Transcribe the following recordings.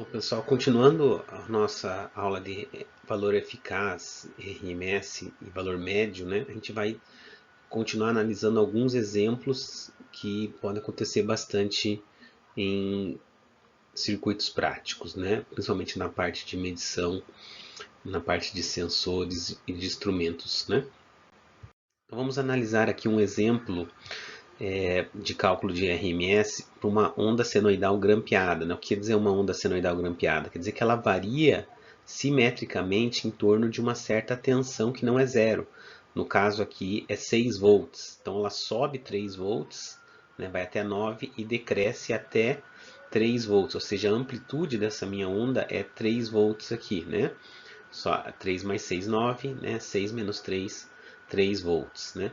Então, pessoal, continuando a nossa aula de valor eficaz, RMS e valor médio, né? A gente vai continuar analisando alguns exemplos que podem acontecer bastante em circuitos práticos, né? Principalmente na parte de medição, na parte de sensores e de instrumentos, né? Então, vamos analisar aqui um exemplo de cálculo de RMS para uma onda senoidal grampeada, né? O que quer dizer uma onda senoidal grampeada? Quer dizer que ela varia simetricamente em torno de uma certa tensão que não é zero. No caso aqui é 6 volts. Então ela sobe 3 volts, né? Vai até 9 e decresce até 3 volts. Ou seja, a amplitude dessa minha onda é 3 volts aqui, né? Só 3 mais 6, 9, né? 6 menos 3, 3 volts, né?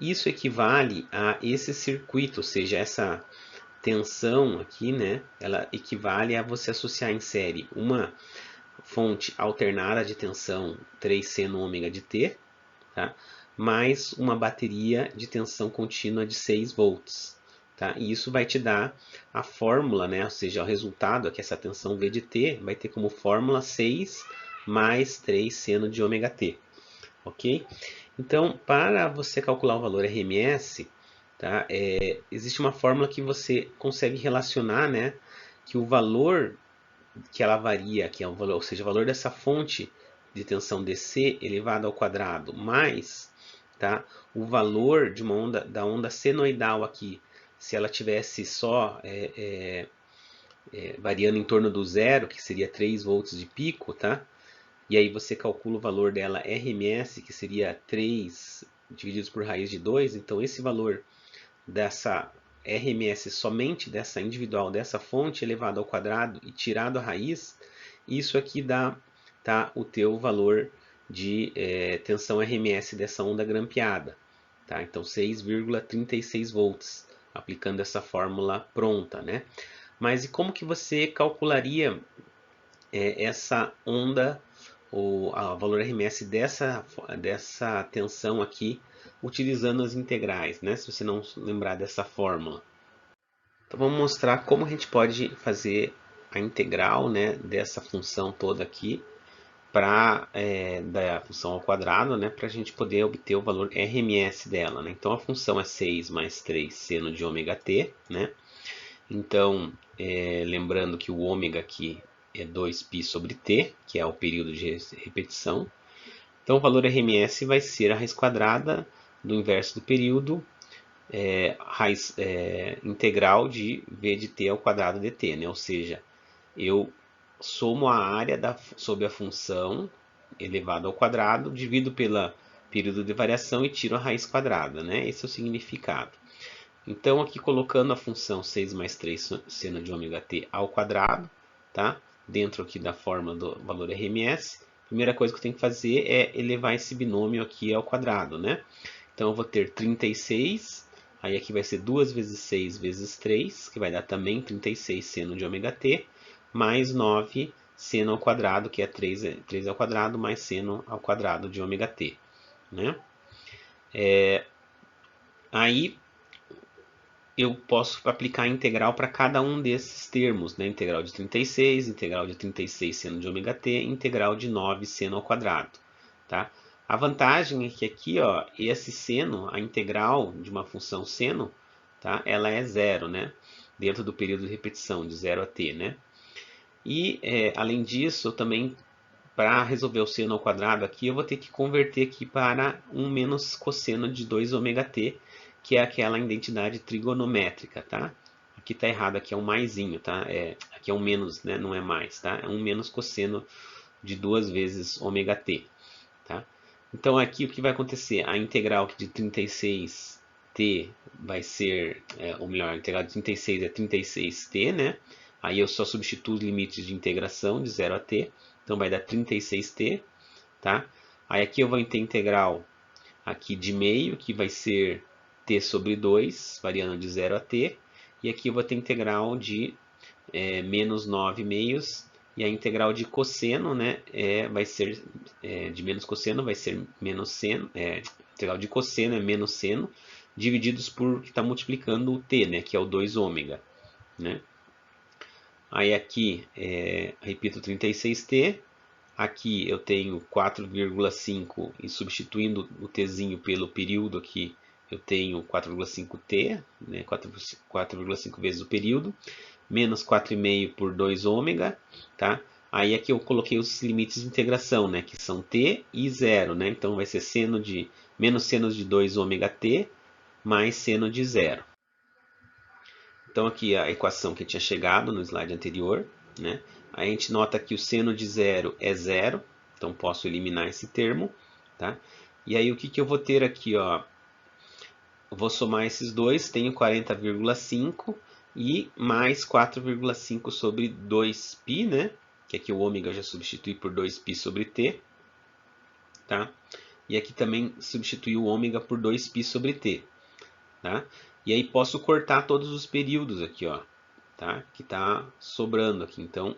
Isso equivale a esse circuito, ou seja, essa tensão aqui, né? Ela equivale a você associar em série uma fonte alternada de tensão 3C no ômega de T, tá? Mais uma bateria de tensão contínua de 6 volts. Tá? E isso vai te dar a fórmula, né? Ou seja, o resultado aqui, essa tensão V de T, vai ter como fórmula 6 mais 3 seno de ômega T. Ok? Então, para você calcular o valor RMS, tá? Existe uma fórmula que você consegue relacionar, né? Que o valor que ela varia, que é o valor, ou seja, o valor dessa fonte de tensão DC elevado ao quadrado, mais, tá? O valor de uma onda, da onda senoidal aqui, se ela tivesse só variando em torno do zero, que seria 3 volts de pico, tá? E aí você calcula o valor dela RMS, que seria 3 divididos por raiz de 2. Então esse valor dessa RMS somente dessa individual, dessa fonte elevado ao quadrado e tirado a raiz, isso aqui dá, tá, o teu valor de tensão RMS dessa onda grampeada. Tá? Então 6,36 volts, aplicando essa fórmula pronta, né? Mas e como que você calcularia essa onda, o valor RMS dessa tensão aqui, utilizando as integrais, né? Se você não lembrar dessa fórmula. Então vamos mostrar como a gente pode fazer a integral, né, dessa função toda aqui para da função ao quadrado, né, para a gente poder obter o valor RMS dela, né? Então a função é 6 mais 3 seno de ômega t, né? Então, lembrando que o ômega aqui é 2π sobre t, que é o período de repetição. Então, o valor RMS vai ser a raiz quadrada do inverso do período, raiz integral de v de t ao quadrado dt, né? Ou seja, eu somo a área sob a função elevado ao quadrado, divido pelo período de variação e tiro a raiz quadrada, né? Esse é o significado. Então, aqui colocando a função 6 mais 3 seno de ômega t ao quadrado, tá? Dentro aqui da fórmula do valor RMS, a primeira coisa que eu tenho que fazer é elevar esse binômio aqui ao quadrado, né? Então, eu vou ter 36, aí aqui vai ser 2 vezes 6 vezes 3, que vai dar também 36 seno de ômega t, mais 9 seno ao quadrado, que é 3 ao quadrado, mais seno ao quadrado de ômega t, né? Aí, eu posso aplicar a integral para cada um desses termos, né? Integral de 36, integral de 36 seno de ômega t, integral de 9 seno ao quadrado, tá? A vantagem é que aqui, ó, esse seno, a integral de uma função seno, tá? Ela é zero, né? Dentro do período de repetição, de 0 a t, né? E, além disso, também, para resolver o seno ao quadrado aqui, eu vou ter que converter aqui para 1 menos cosseno de 2 ômega t, que é aquela identidade trigonométrica, tá? Aqui tá errado, aqui é um maisinho, tá? Aqui é um menos, né? Não é mais, tá? É 1 menos cosseno de 2 vezes ômega t, tá? Então aqui o que vai acontecer? A integral aqui de 36t vai ser, ou melhor, a integral de 36 é 36t, né? Aí eu só substituo os limites de integração de 0 a t, então vai dar 36t, tá? Aí aqui eu vou ter integral aqui de meio, que vai ser t sobre 2, variando de 0 a t. E aqui eu vou ter integral de menos 9 meios. E a integral de cosseno, né, vai ser de menos cosseno, vai ser menos seno. Integral de cosseno é menos seno, divididos por que está multiplicando o t, né, que é o 2 ômega, né? Aí aqui, repito, 36t. Aqui eu tenho 4,5 e substituindo o tzinho pelo período aqui, eu tenho 4,5t, né, 4,5 vezes o período, menos 4,5 por 2 ômega, tá? Aí aqui eu coloquei os limites de integração, né, que são t e 0, né? Então vai ser menos seno de 2 ômega t mais seno de 0. Então aqui a equação que tinha chegado no slide anterior, né? A gente nota que o seno de 0 é 0, então posso eliminar esse termo, tá? E aí o que eu vou ter aqui, ó? Eu vou somar esses dois, tenho 40,5 e mais 4,5 sobre 2π, né? Que aqui o ômega eu já substitui por 2π sobre t, tá? E aqui também substitui o ômega por 2π sobre t, tá? E aí posso cortar todos os períodos aqui, ó, tá? Que está sobrando aqui, então,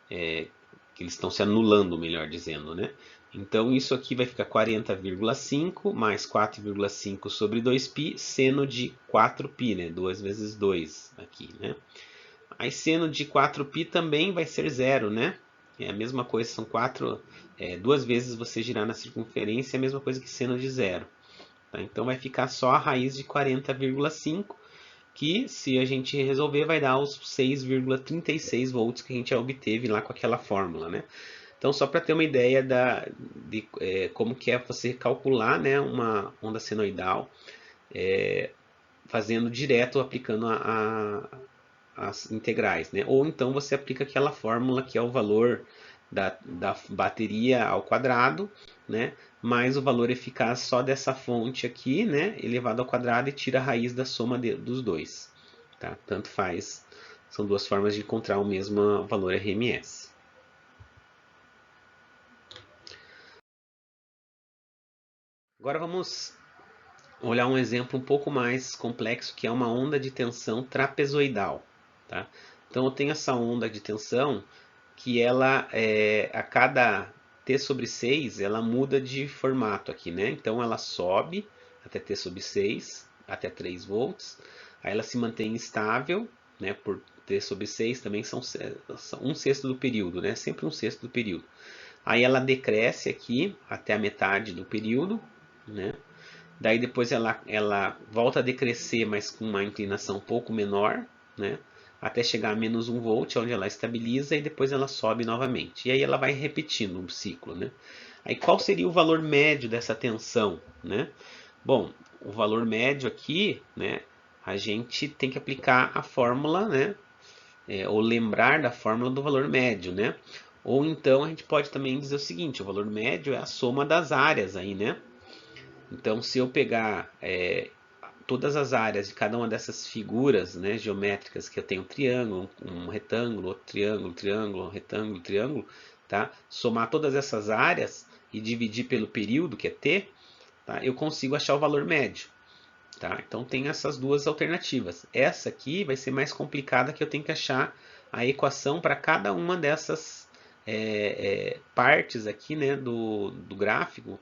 que eles estão se anulando, melhor dizendo, né? Então isso aqui vai ficar 40,5 mais 4,5 sobre 2π, seno de 4π, né? 2 vezes 2 aqui, né? Aí seno de 4π também vai ser zero, né? É a mesma coisa, são 2 vezes você girar na circunferência, é a mesma coisa que seno de zero. Tá? Então vai ficar só a raiz de 40,5, que se a gente resolver vai dar os 6,36 volts que a gente obteve lá com aquela fórmula, né? Então só para ter uma ideia de como que é você calcular, né, uma onda senoidal fazendo direto, aplicando as integrais, né? Ou então você aplica aquela fórmula que é o valor da bateria ao quadrado, né? Mais o valor eficaz só dessa fonte aqui, né? Elevado ao quadrado e tira a raiz da soma dos dois, tá? Tanto faz, são duas formas de encontrar o mesmo valor RMS. Agora vamos olhar um exemplo um pouco mais complexo, que é uma onda de tensão trapezoidal, tá? Então eu tenho essa onda de tensão que ela, a cada t sobre 6, ela muda de formato aqui, né? Então ela sobe até t sobre 6, até 3 volts, aí ela se mantém estável, né? Por t sobre 6 também são 1/6 do período, né? Sempre 1/6 do período. Aí ela decresce aqui até a metade do período, né? Daí depois ela volta a decrescer, mas com uma inclinação um pouco menor, né? Até chegar a menos 1 volt, onde ela estabiliza e depois ela sobe novamente. E aí ela vai repetindo um ciclo, né? Aí qual seria o valor médio dessa tensão, né? Bom, o valor médio aqui, né? A gente tem que aplicar a fórmula, né? Ou lembrar da fórmula do valor médio, né? Ou então a gente pode também dizer o seguinte: o valor médio é a soma das áreas aí, né? Então, se eu pegar todas as áreas de cada uma dessas figuras, né, geométricas, que eu tenho um triângulo, um retângulo, outro triângulo, triângulo, retângulo, triângulo, tá? Somar todas essas áreas e dividir pelo período, que é t, tá? Eu consigo achar o valor médio. Tá? Então tem essas duas alternativas. Essa aqui vai ser mais complicada, que eu tenho que achar a equação para cada uma dessas partes aqui, né, do gráfico,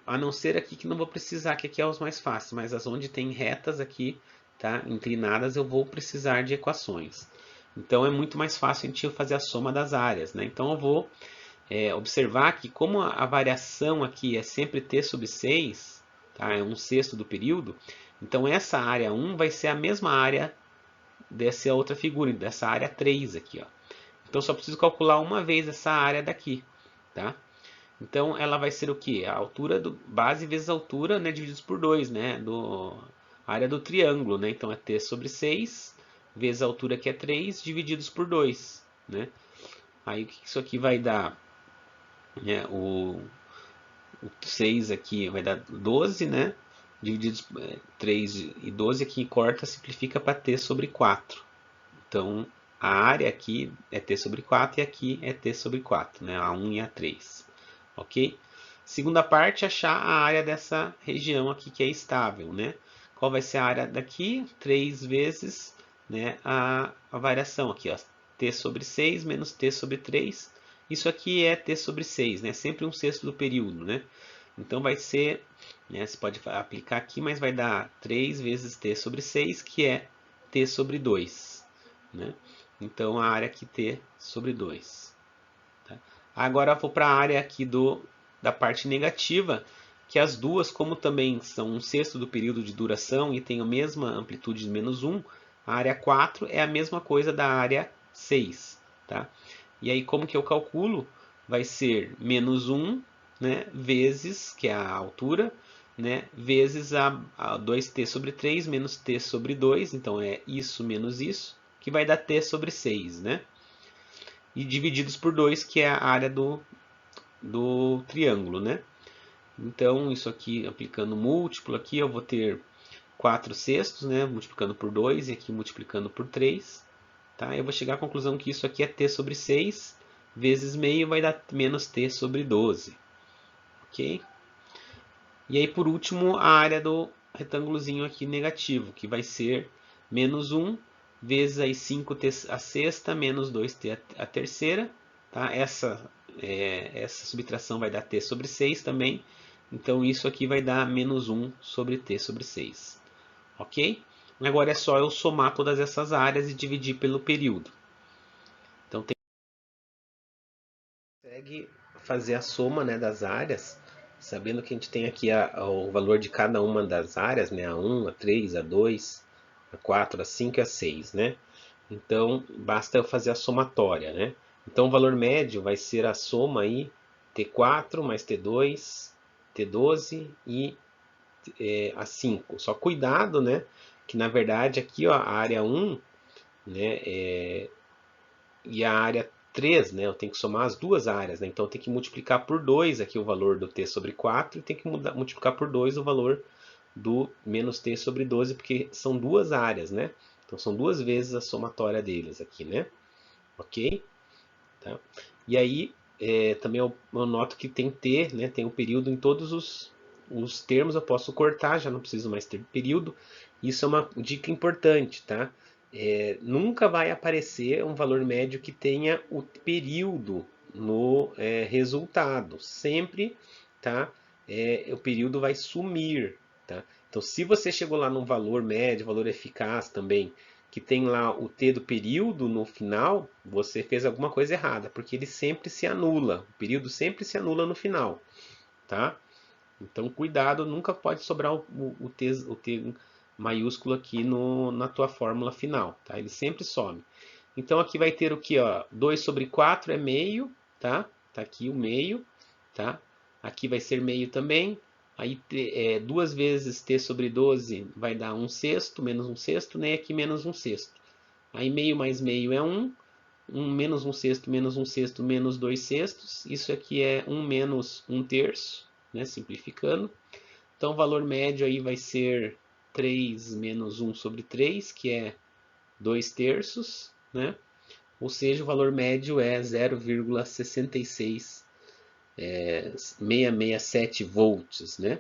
a não ser aqui que não vou precisar, que aqui é os mais fáceis, mas as onde tem retas aqui, tá, inclinadas, eu vou precisar de equações. Então é muito mais fácil a gente fazer a soma das áreas, né? Então eu vou observar que como a variação aqui é sempre t sobre 6, tá, é 1/6 do período, então essa área 1 vai ser a mesma área dessa outra figura, dessa área 3 aqui, ó. Então só preciso calcular uma vez essa área daqui, tá? Então ela vai ser o que? A altura do base vezes a altura, né, divididos por 2, né, a área do triângulo, né? Então é t sobre 6 vezes a altura, que é 3, divididos por 2, né? Aí o que isso aqui vai dar? O 6 aqui vai dar 12, né? Divididos 3 e 12 aqui corta, simplifica para t sobre 4. Então a área aqui é t sobre 4 e aqui é t sobre 4, né? A 1 e a 3. Ok? Segunda parte, achar a área dessa região aqui que é estável, né? Qual vai ser a área daqui? 3 vezes, né, a variação aqui, ó, t sobre 6 menos t sobre 3. Isso aqui é t sobre 6, né? Sempre 1/6 do período, né? Então vai ser, né, você pode aplicar aqui, mas vai dar 3 vezes t sobre 6, que é t sobre 2, né? Então, a área aqui t sobre 2. Tá? Agora, eu vou para a área aqui da parte negativa, que as duas, como também são 1/6 do período de duração e tem a mesma amplitude de menos 1, a área 4 é a mesma coisa da área 6. Tá? E aí, como que eu calculo? Vai ser menos 1, né, vezes, que é a altura, né, vezes a 2t sobre 3 menos t sobre 2, então é isso menos isso, que vai dar t sobre 6, né? E divididos por 2, que é a área do triângulo, né? Então, isso aqui, aplicando múltiplo aqui, eu vou ter 4/6, né? Multiplicando por 2 e aqui multiplicando por 3. Tá? Eu vou chegar à conclusão que isso aqui é t sobre 6 vezes meio vai dar menos t sobre 12. Ok? E aí, por último, a área do retângulozinho aqui negativo, que vai ser menos 1 vezes aí 5t a sexta menos 2t a terceira. Tá? Essa subtração vai dar t sobre 6 também. Então, isso aqui vai dar menos 1 sobre t sobre 6. Ok? Agora é só eu somar todas essas áreas e dividir pelo período. Então, consegue fazer a soma, né, das áreas, sabendo que a gente tem aqui o valor de cada uma das áreas, né, a 1, a 3, a 2, a 4, a 5 e a 6, né? Então, basta eu fazer a somatória, né? Então, o valor médio vai ser a soma aí, T4 mais T2, T12 e a 5. Só cuidado, né, que na verdade aqui, ó, a área 1, né, e a área 3, né, eu tenho que somar as duas áreas, né, então eu tenho que multiplicar por 2 aqui o valor do t sobre 4 e tenho que multiplicar por 2 o valor do menos t sobre 12, porque são duas áreas, né? Então são duas vezes a somatória deles aqui, né? Ok? Tá? E aí também eu noto que tem t, né? Tem um período em todos os termos, eu posso cortar, já não preciso mais ter período. Isso é uma dica importante, tá? Nunca vai aparecer um valor médio que tenha o período no resultado. Sempre, tá? O período vai sumir, tá? Então, se você chegou lá num valor médio, valor eficaz também, que tem lá o t do período no final, você fez alguma coisa errada, porque ele sempre se anula. O período sempre se anula no final, tá? Então, cuidado, nunca pode sobrar o T maiúsculo aqui na tua fórmula final, tá? Ele sempre some. Então, aqui vai ter o que, ó? 2 sobre 4 é meio, tá? Tá aqui o meio, tá? Aqui vai ser meio também. Aí, 2 vezes t sobre 12 vai dar 1/6, menos 1/6, né? E aqui menos 1/6. Aí, meio mais meio é 1. 1 menos 1/6 menos 1/6 menos 2/6. Isso aqui é 1 menos 1/3, né? Simplificando. Então, o valor médio aí vai ser 3 menos 1 sobre 3, que é 2/3, né? Ou seja, o valor médio é 0,667 volts, né?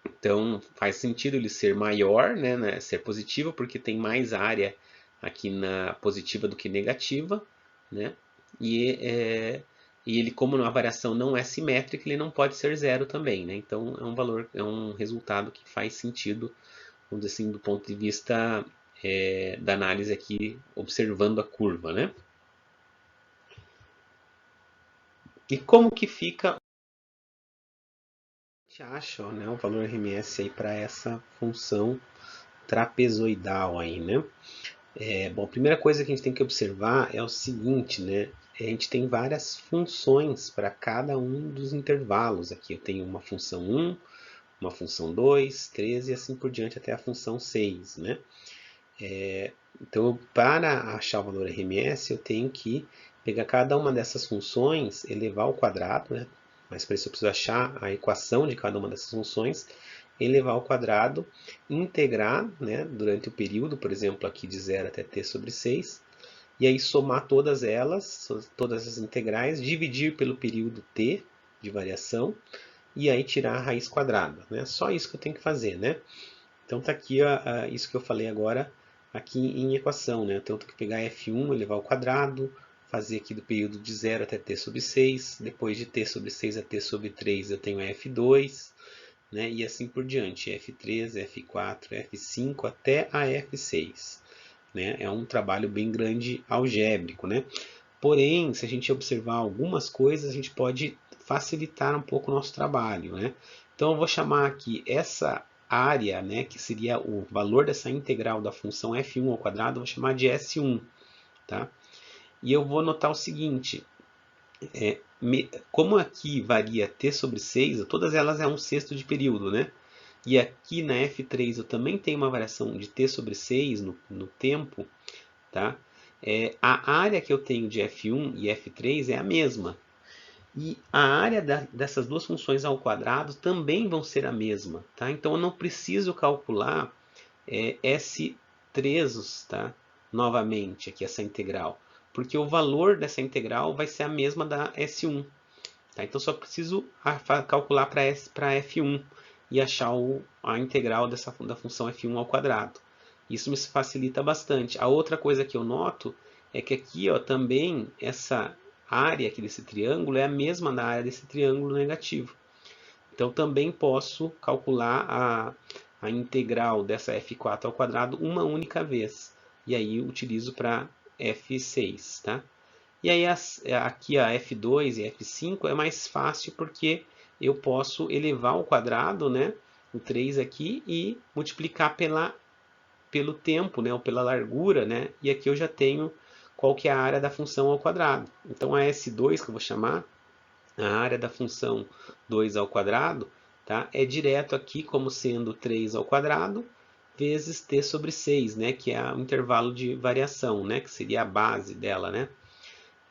Então, faz sentido ele ser maior, né, ser positivo, porque tem mais área aqui na positiva do que negativa, né? E ele, como a variação não é simétrica, ele não pode ser zero também, né? Então, é um resultado que faz sentido, vamos dizer assim, do ponto de vista da análise aqui, observando a curva, né? E como que fica, a gente acha, né, o valor RMS aí para essa função trapezoidal aí, né? Bom, a primeira coisa que a gente tem que observar é o seguinte, né? A gente tem várias funções para cada um dos intervalos aqui. Eu tenho uma função 1, uma função 2, 3 e assim por diante até a função 6, né? Então, para achar o valor RMS, eu tenho que pegar cada uma dessas funções, elevar ao quadrado, né? Mas para isso eu preciso achar a equação de cada uma dessas funções, elevar ao quadrado, integrar, né, durante o período, por exemplo, aqui de 0 até t sobre 6, e aí somar todas elas, todas as integrais, dividir pelo período t de variação, e aí tirar a raiz quadrada, né? Só isso que eu tenho que fazer, né? Então tá aqui isso que eu falei agora aqui em equação, né? Então eu tenho que pegar f1 elevar ao quadrado, fazer aqui do período de 0 até t sobre 6, depois de t sobre 6 a t sobre 3 eu tenho f2, né? E assim por diante, f3, f4, f5 até a f6. né? É um trabalho bem grande algébrico, né? Porém, se a gente observar algumas coisas, a gente pode facilitar um pouco o nosso trabalho, né? Então, eu vou chamar aqui essa área, né, que seria o valor dessa integral da função f1 ao quadrado, eu vou chamar de S1, tá? E eu vou notar o seguinte, como aqui varia t sobre 6, todas elas é um sexto de período, né? E aqui na F3 eu também tenho uma variação de t sobre 6 no tempo, tá? A área que eu tenho de F1 e F3 é a mesma. E a área dessas duas funções ao quadrado também vão ser a mesma, tá? Então eu não preciso calcular S3, tá? Novamente aqui essa integral, porque o valor dessa integral vai ser a mesma da S1. Tá? Então só preciso calcular para F1 e achar a integral da função F1 ao quadrado. Isso me facilita bastante. A outra coisa que eu noto é que aqui, ó, também essa área aqui desse triângulo é a mesma da área desse triângulo negativo. Então também posso calcular a integral dessa F4 ao quadrado uma única vez. E aí utilizo para F6, tá? E aí aqui a F2 e F5 é mais fácil porque eu posso elevar ao quadrado, né, o 3 aqui e multiplicar pelo tempo, né, ou pela largura, né, e aqui eu já tenho qual que é a área da função ao quadrado. Então a S2, que eu vou chamar, a área da função 2 ao quadrado, tá, é direto aqui como sendo 3 ao quadrado vezes t sobre 6, né, que é o intervalo de variação, né, que seria a base dela, né.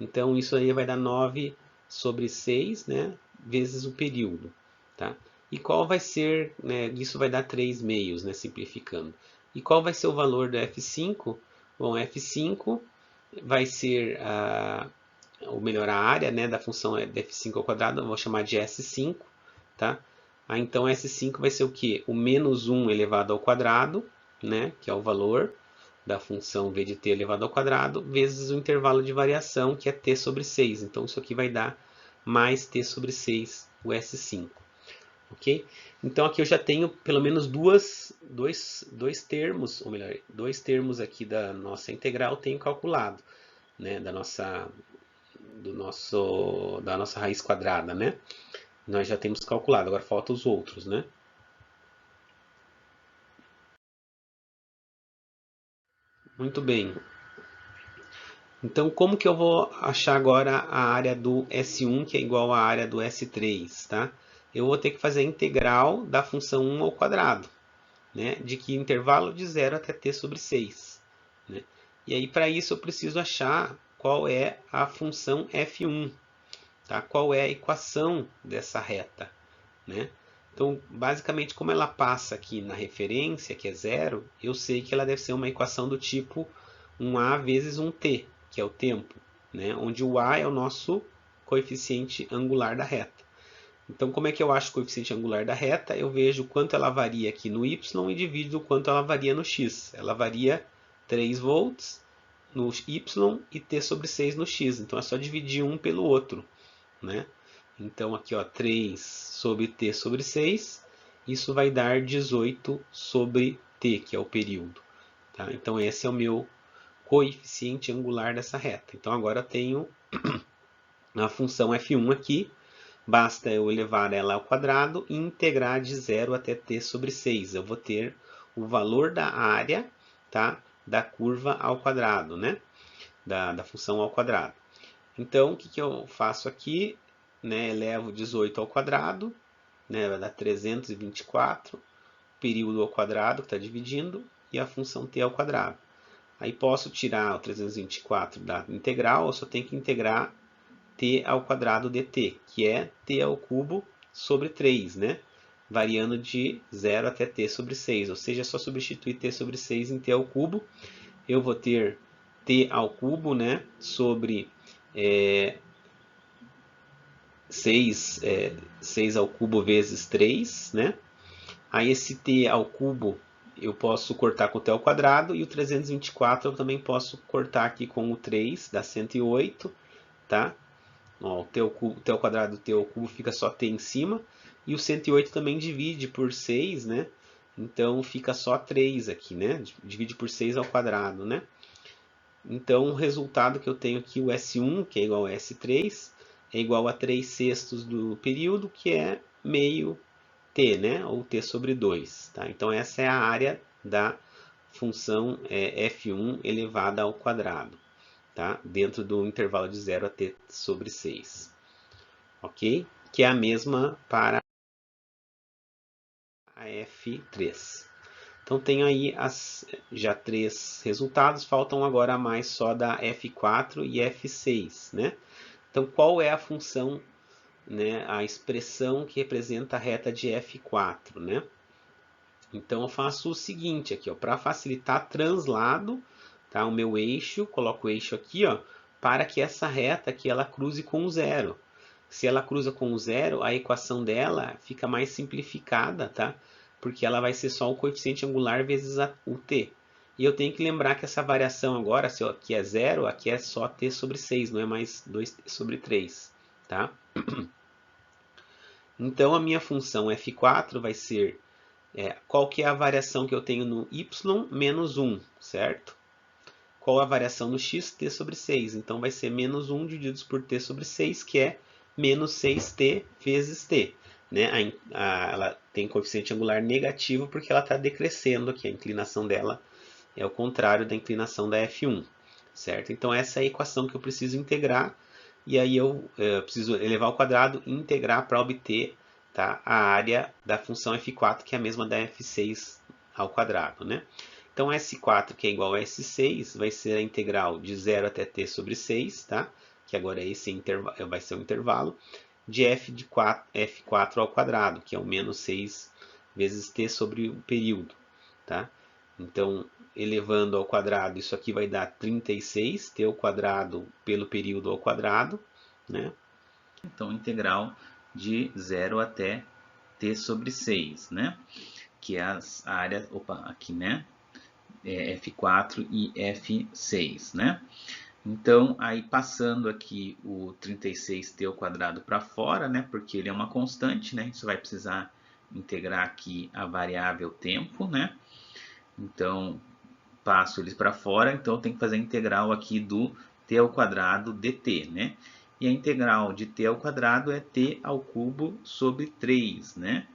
Então, isso aí vai dar 9 sobre 6, né, vezes o período. Tá? E qual vai ser, né, isso vai dar 3 meios, né, simplificando. E qual vai ser o valor do F5? Bom, F5 vai ser, ou melhor, a área, né, da função de F5 ao quadrado, eu vou chamar de S5. Tá? Então, S5 vai ser o quê? O menos 1 elevado ao quadrado, né, que é o valor da função v de t elevado ao quadrado, vezes o intervalo de variação, que é t sobre 6. Então, isso aqui vai dar mais t sobre 6, o S5. Ok? Então, aqui eu já tenho pelo menos dois termos, ou melhor, dois termos aqui da nossa integral tenho calculado, né? Da nossa raiz quadrada, né? Nós já temos calculado, agora faltam os outros, né? Muito bem. Então, como que eu vou achar agora a área do S1, que é igual à área do S3, tá? Eu vou ter que fazer a integral da função 1 ao quadrado, né? De que intervalo de 0 até t sobre 6, né? E aí, para isso, eu preciso achar qual é a função f1, tá? Qual é a equação dessa reta, né? Então, basicamente, como ela passa aqui na referência, que é 0, eu sei que ela deve ser uma equação do tipo 1a vezes 1t, que é o tempo, né? Onde o a é o nosso coeficiente angular da reta. Então, como é que eu acho o coeficiente angular da reta? Eu vejo quanto ela varia aqui no y e divido o quanto ela varia no x. Ela varia 3 volts no y e t sobre 6 no x. Então, é só dividir um pelo outro, né? Então, aqui, ó, 3 sobre t sobre 6, isso vai dar 18 sobre t, que é o período. Tá? Então, esse é o meu coeficiente angular dessa reta. Então, agora eu tenho a função f1 aqui, basta eu elevar ela ao quadrado e integrar de 0 até t sobre 6. Eu vou ter o valor da área, tá, da curva ao quadrado, né? Da função ao quadrado. Então, o que eu faço aqui? Né, elevo 18 ao quadrado, né, vai dar 324, período ao quadrado, que está dividindo, e a função t ao quadrado. Aí posso tirar o 324 da integral, eu só tenho que integrar t ao quadrado dt, que é t ao cubo sobre 3, né? Variando de 0 até t sobre 6, ou seja, é só substituir t sobre 6 em t ao cubo. Eu vou ter t ao cubo, né, sobre 6 ao cubo vezes 3, né? Aí esse t ao cubo eu posso cortar com o t ao quadrado e o 324 eu também posso cortar aqui com o 3, dá 108, tá? Ó, o t ao quadrado e o t ao cubo fica só t em cima. E o 108 também divide por 6, né? Então fica só 3 aqui, né? Divide por 6 ao quadrado, né? Então o resultado que eu tenho aqui, o S1, que é igual a S3, é igual a 3 sextos do período, que é meio t, né? Ou t sobre 2. Tá? Então essa é a área da função f1 elevada ao quadrado, tá? Dentro do intervalo de 0 a t sobre 6. Ok? Que é a mesma para a f3. Então tenho aí já 3 resultados, faltam agora mais só da f4 e f6, né? Então qual é a função, né, a expressão que representa a reta de f4, né? Então eu faço o seguinte aqui, ó, para facilitar translado, tá, o meu eixo, coloco o eixo aqui, ó, para que essa reta aqui ela cruze com o zero. Se ela cruza com o zero, a equação dela fica mais simplificada, tá? Porque ela vai ser só o coeficiente angular vezes o t. E eu tenho que lembrar que essa variação agora, se aqui é zero, aqui é só t sobre 6, não é mais 2t sobre 3, tá? Então a minha função f4 vai ser qual que é a variação que eu tenho no y menos 1, certo? Qual a variação no x? T sobre 6. Então vai ser menos 1 dividido por t sobre 6, que é menos 6t vezes t. Né? Ela tem coeficiente angular negativo porque ela está decrescendo aqui. A inclinação dela é o contrário da inclinação da F1. Certo? Então essa é a equação que eu preciso integrar. E aí eu preciso elevar ao quadrado e integrar para obter, tá, a área da função f4, que é a mesma da f6 ao quadrado, né? Então S4, que é igual a S6, vai ser a integral de 0 até t sobre 6, tá? Que agora esse vai ser o intervalo, de f4 ao quadrado, que é o menos 6 vezes t sobre o período, tá? Então, elevando ao quadrado, isso aqui vai dar 36, t ao quadrado pelo período ao quadrado, né? Então, integral de 0 até t sobre 6, né? Que é a área, aqui, né? F4 e F6, né? Então, aí passando aqui o 36t ao quadrado para fora, né? Porque ele é uma constante, né? A gente vai precisar integrar aqui a variável tempo, né? Então, passo eles para fora, então eu tenho que fazer a integral aqui do t ao quadrado dt, né? E a integral de t ao quadrado é t ao cubo sobre 3, né?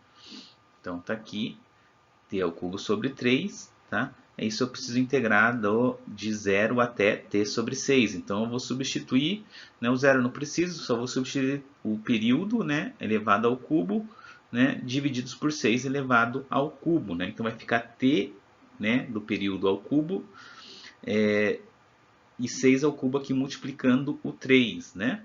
Então, tá aqui t ao cubo sobre 3, tá? Isso eu preciso integrar de 0 até t sobre 6. Então eu vou substituir, né, o zero eu não preciso, só vou substituir o período, né, elevado ao cubo, né, divididos por 6 elevado ao cubo. Né? Então vai ficar t, né, do período ao cubo, e 6 ao cubo aqui multiplicando o 3. Né?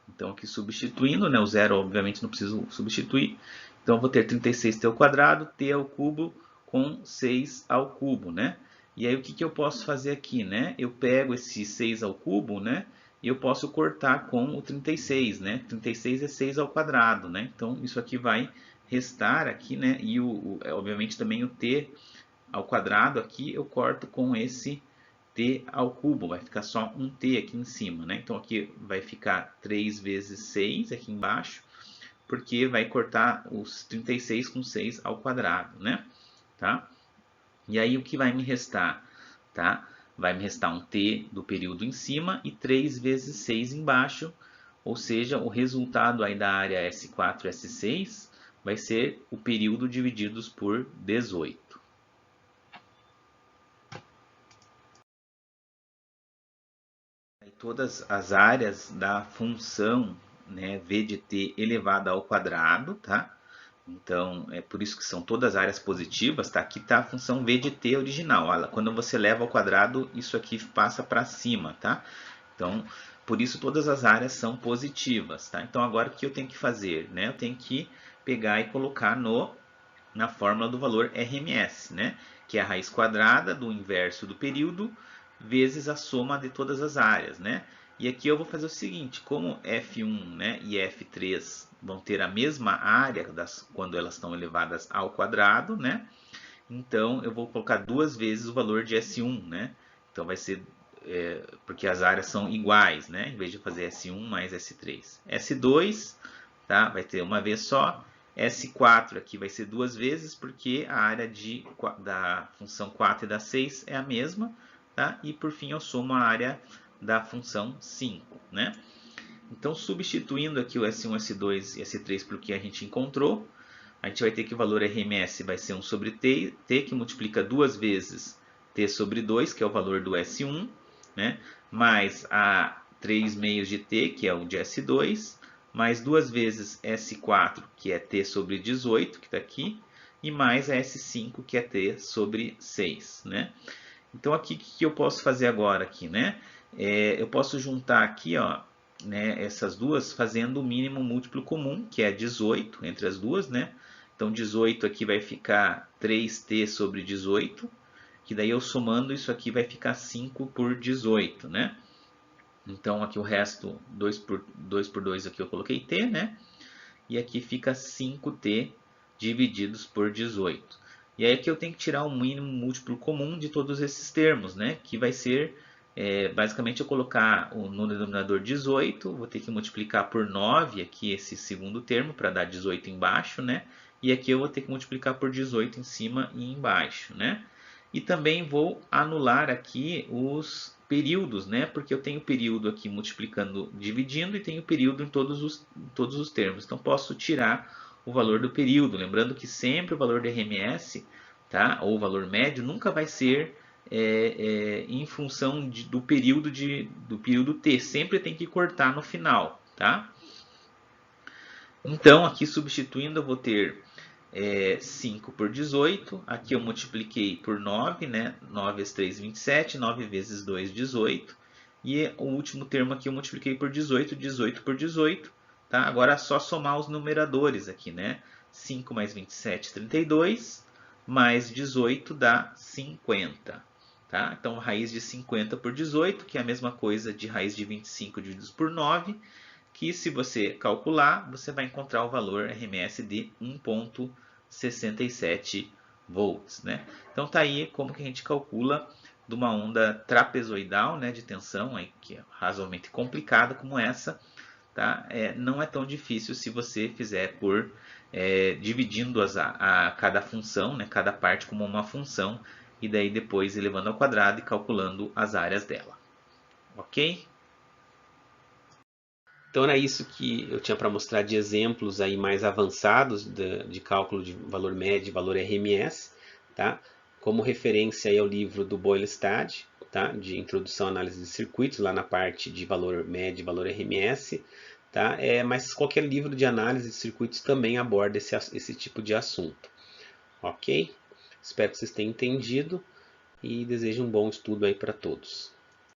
Então aqui substituindo, né, o zero obviamente não preciso substituir. Então eu vou ter 36t ao quadrado, t ao cubo, com 6 ao cubo, né? E aí o que eu posso fazer aqui, né? Eu pego esse 6 ao cubo, né? E eu posso cortar com o 36, né? 36 é 6 ao quadrado, né? Então isso aqui vai restar aqui, né? E obviamente também o t ao quadrado aqui eu corto com esse t ao cubo, vai ficar só um t aqui em cima, né? Então aqui vai ficar 3 vezes 6 aqui embaixo, porque vai cortar os 36 com 6 ao quadrado, né? Tá? E aí o que vai me restar? Tá? Vai me restar um t do período em cima e 3 vezes 6 embaixo, ou seja, o resultado aí da área S4 e S6 vai ser o período divididos por 18. Todas as áreas da função, né, v de t elevada ao quadrado, tá? Então, é por isso que são todas áreas positivas, tá? Aqui está a função v de t original. Olha, quando você leva ao quadrado, isso aqui passa para cima, tá? Então, por isso todas as áreas são positivas, tá? Então, agora o que eu tenho que fazer, né? Eu tenho que pegar e colocar na fórmula do valor RMS, né? Que é a raiz quadrada do inverso do período vezes a soma de todas as áreas, né? E aqui eu vou fazer o seguinte, como F1, né, e F3 vão ter a mesma área quando elas estão elevadas ao quadrado, né? Então eu vou colocar duas vezes o valor de S1, né? Então vai ser, porque as áreas são iguais, né? Em vez de fazer S1 mais S3. S2, tá? Vai ter uma vez só. S4 aqui vai ser 2 vezes, porque a área da função 4 e da 6 é a mesma. Tá? E por fim eu somo a área da função 5. Né? Então, substituindo aqui o S1, S2 e S3 para o que a gente encontrou, a gente vai ter que o valor RMS vai ser 1 sobre t, que multiplica 2 vezes t sobre 2, que é o valor do S1, né? Mais a 3 meios de t, que é o de S2, mais 2 vezes S4, que é t sobre 18, que está aqui, e mais a S5, que é t sobre 6. Né? Então, aqui o que eu posso fazer agora? Aqui, né? Eu posso juntar aqui, ó, né, essas duas fazendo o mínimo múltiplo comum, que é 18 entre as duas. Né? Então, 18 aqui vai ficar 3t sobre 18, que daí eu somando isso aqui vai ficar 5 por 18. Né? Então, aqui o resto, 2 por 2 aqui eu coloquei t, né? E aqui fica 5t divididos por 18. E aí aqui eu tenho que tirar o mínimo múltiplo comum de todos esses termos, né? Que vai ser, basicamente, eu colocar no denominador 18, vou ter que multiplicar por 9 aqui esse segundo termo para dar 18 embaixo, né? E aqui eu vou ter que multiplicar por 18 em cima e embaixo, né? E também vou anular aqui os períodos, né? Porque eu tenho período aqui multiplicando, dividindo, e tenho período em todos os termos. Então, posso tirar o valor do período. Lembrando que sempre o valor do RMS, tá? Ou o valor médio, nunca vai ser em função do período t. Sempre tem que cortar no final, tá? Então, aqui substituindo, eu vou ter 5 por 18, aqui eu multipliquei por 9, né? 9 vezes 3, 27, 9 vezes 2, 18. E o último termo aqui eu multipliquei por 18, 18 por 18. Tá? Agora é só somar os numeradores aqui, né? 5 mais 27, 32, mais 18 dá 50. Tá? Então, raiz de 50 por 18, que é a mesma coisa de raiz de 25 divididos por 9, que se você calcular, você vai encontrar o valor RMS de 1,67 volts. Né? Então tá aí como que a gente calcula de uma onda trapezoidal, né, de tensão, que é razoavelmente complicada como essa. Tá? Não é tão difícil se você fizer por dividindo a cada função, né, cada parte como uma função, e daí depois elevando ao quadrado e calculando as áreas dela. Ok? Então era isso que eu tinha para mostrar de exemplos aí mais avançados de cálculo de valor médio e valor RMS, tá? Como referência aí ao livro do Boylestad, tá? De Introdução à Análise de Circuitos, lá na parte de valor médio e valor RMS, tá? Mas qualquer livro de análise de circuitos também aborda esse tipo de assunto, ok? Espero que vocês tenham entendido e desejo um bom estudo aí para todos.